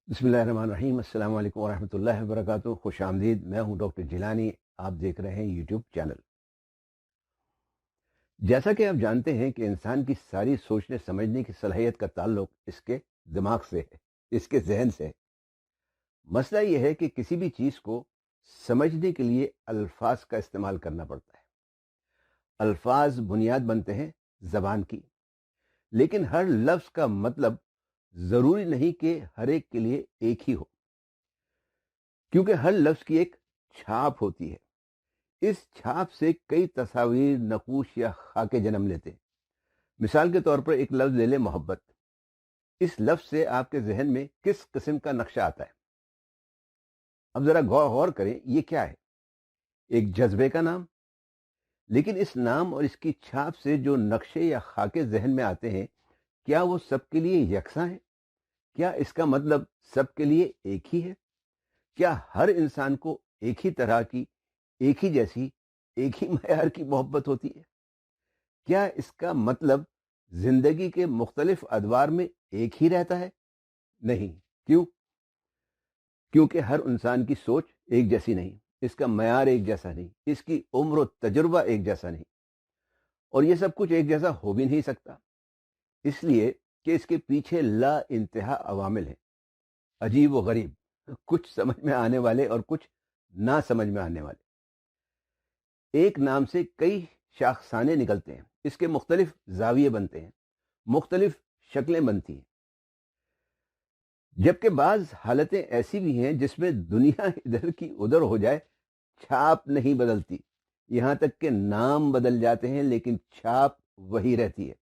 बिस्मिल्लाहिर्रहमानिर्रहीम। अस्सलाम वालेकुम वरहमतुल्लाहि वबरकातुहू। खुश आमदीद। मैं हूं डॉक्टर जिलानी। आप देख रहे हैं यूट्यूब चैनल। जैसा कि आप जानते हैं कि इंसान की सारी सोचने समझने की सलाहियत का ताल्लुक इसके दिमाग से है, इसके जहन से है। मसला यह है कि किसी भी चीज़ को समझने के लिए अल्फाज का इस्तेमाल करना पड़ता है। अल्फाज बुनियाद बनते हैं ज़बान की, लेकिन हर लफ्ज़ का मतलब ज़रूरी नहीं कि हर एक के लिए एक ही हो, क्योंकि हर लफ्ज़ की एक छाप होती है। इस छाप से कई तस्वीर, नकूश या खाके जन्म लेते हैं। मिसाल के तौर पर एक लफ्ज़ ले लें, मोहब्बत। इस लफ्ज़ से आपके जहन में किस किस्म का नक्शा आता है? अब ज़रा गौर करें, ये क्या है? एक जज्बे का नाम। लेकिन इस नाम और इसकी छाप से जो नक्शे या खाके जहन में आते हैं, क्या वो सबके लिए यकसां है? क्या इसका मतलब सबके लिए एक ही है? क्या हर इंसान को एक ही तरह की, एक ही जैसी, एक ही मयार की मोहब्बत होती है? क्या इसका मतलब जिंदगी के मुख्तलिफ अदवार में एक ही रहता है? नहीं। क्यों? क्योंकि हर इंसान की सोच एक जैसी नहीं, इसका मयार एक जैसा नहीं, इसकी उम्र और तजुर्बा एक जैसा नहीं, और ये सब कुछ एक जैसा हो भी नहीं सकता। इसलिए कि इसके पीछे ला इंतहा अवामिल हैं, अजीब व गरीब, कुछ समझ में आने वाले और कुछ ना समझ में आने वाले। एक नाम से कई शाखसाने निकलते हैं, इसके मुख्तलिफ जाविये बनते हैं, मुख्तलिफ शक्लें बनती हैं। जबकि बाज हालतें ऐसी भी हैं जिसमें दुनिया इधर की उधर हो जाए, छाप नहीं बदलती। यहां तक कि नाम बदल जाते हैं, लेकिन छाप वही रहती है।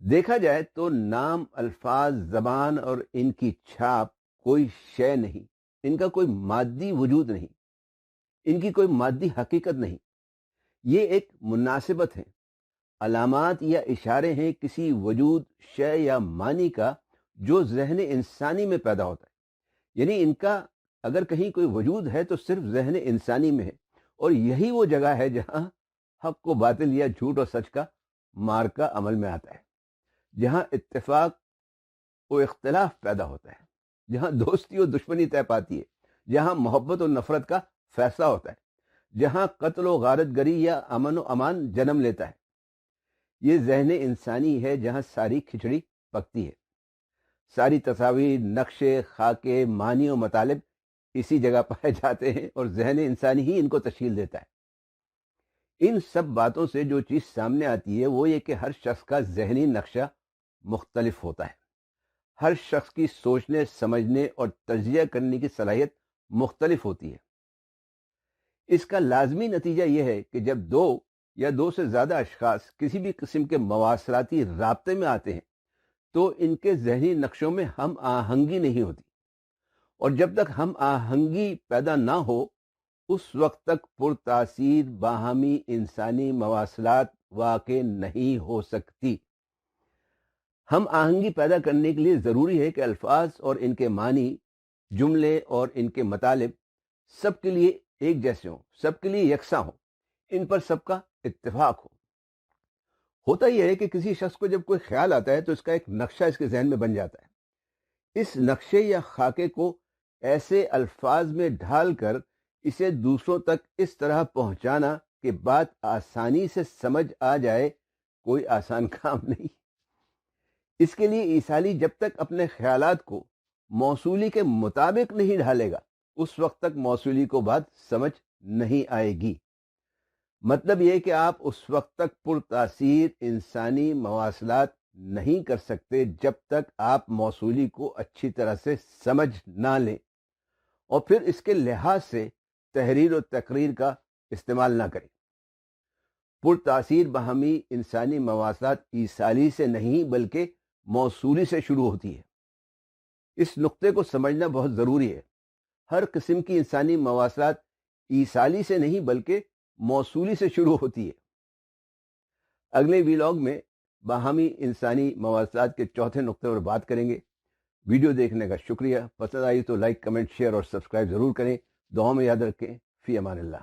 देखा जाए तो नाम, अल्फाज, जबान और इनकी छाप कोई शय नहीं, इनका कोई मादी वजूद नहीं, इनकी कोई मादी हकीकत नहीं। ये एक मुनासिबत है, अलामात या इशारे हैं किसी वजूद, शय या मानी का, जो जहन इंसानी में पैदा होता है। यानी इनका अगर कहीं कोई वजूद है तो सिर्फ जहन इंसानी में है, और यही वो जगह है जहां हक को बातिल या झूठ और सच का मार्का अमल में आता है, जहां इत्तेफाक और इख्तलाफ पैदा होता है, जहां दोस्ती और दुश्मनी तय पाती है, जहां मोहब्बत और नफरत का फैसला होता है, जहां कत्ल और गारत गरी या अमन और अमान जन्म लेता है। ये जहन इंसानी है जहां सारी खिचड़ी पकती है। सारी तस्वीर, नक्शे, खाके, मानी और मतालिब इसी जगह पाए जाते हैं, और जहन इंसानी ही इनको तश्कील देता है। इन सब बातों से जो चीज़ सामने आती है वो ये कि हर शख्स का जहनी नक्शा मुख्तलिफ होता है। हर शख्स की सोचने, समझने और तजिया करने की सलाहियत मुख्तलिफ होती है। इसका लाजमी नतीजा यह है कि जब दो या दो से ज़्यादा अशखास किसी भी किस्म के मवासलाती राब्ते में आते हैं, तो इनके जहनी नक्शों में हम आहंगी नहीं होती, और जब तक हम आहंगी पैदा ना हो, उस वक्त तक पुरतासीर बाहमी इंसानी मवासलात वाक़ई नहीं हो सकती। हम आहंगी पैदा करने के लिए ज़रूरी है कि अल्फाज और इनके मानी, जुमले और इनके मतलब सबके लिए एक जैसे हों, सबके लिए यकसा हों, इन पर सबका इत्तेफाक हो। होता यह है कि किसी शख्स को जब कोई ख्याल आता है तो इसका एक नक्शा इसके जहन में बन जाता है। इस नक्शे या खाके को ऐसे अल्फाज में ढालकर इसे दूसरों तक इस तरह पहुंचाना कि बात आसानी से समझ आ जाए, कोई आसान काम नहीं। इसके लिए ईसाली जब तक अपने ख्यालात को मौसूली के मुताबिक नहीं ढालेगा, उस वक्त तक मौसूली को बात समझ नहीं आएगी। मतलब यह कि आप उस वक्त तक पुरतासीर इंसानी मवासलात नहीं कर सकते जब तक आप मौसूली को अच्छी तरह से समझ ना लें, और फिर इसके लिहाज से तहरीर और तकरीर का इस्तेमाल ना करें। पुरतासीर बाहमी इंसानी मवासलात ईसाली से नहीं बल्कि मौसूली से शुरू होती है। इस नुक्ते को समझना बहुत ज़रूरी है। हर किस्म की इंसानी मवासलात ईसाली से नहीं बल्कि मौसूली से शुरू होती है। अगले वीलॉग में बाहमी इंसानी मवासलात के चौथे नुक्ते पर बात करेंगे। वीडियो देखने का शुक्रिया। पसंद आई तो लाइक, कमेंट, शेयर और सब्सक्राइब ज़रूर करें। दुआ में याद रखें। फ़ी अमानिल्लाह।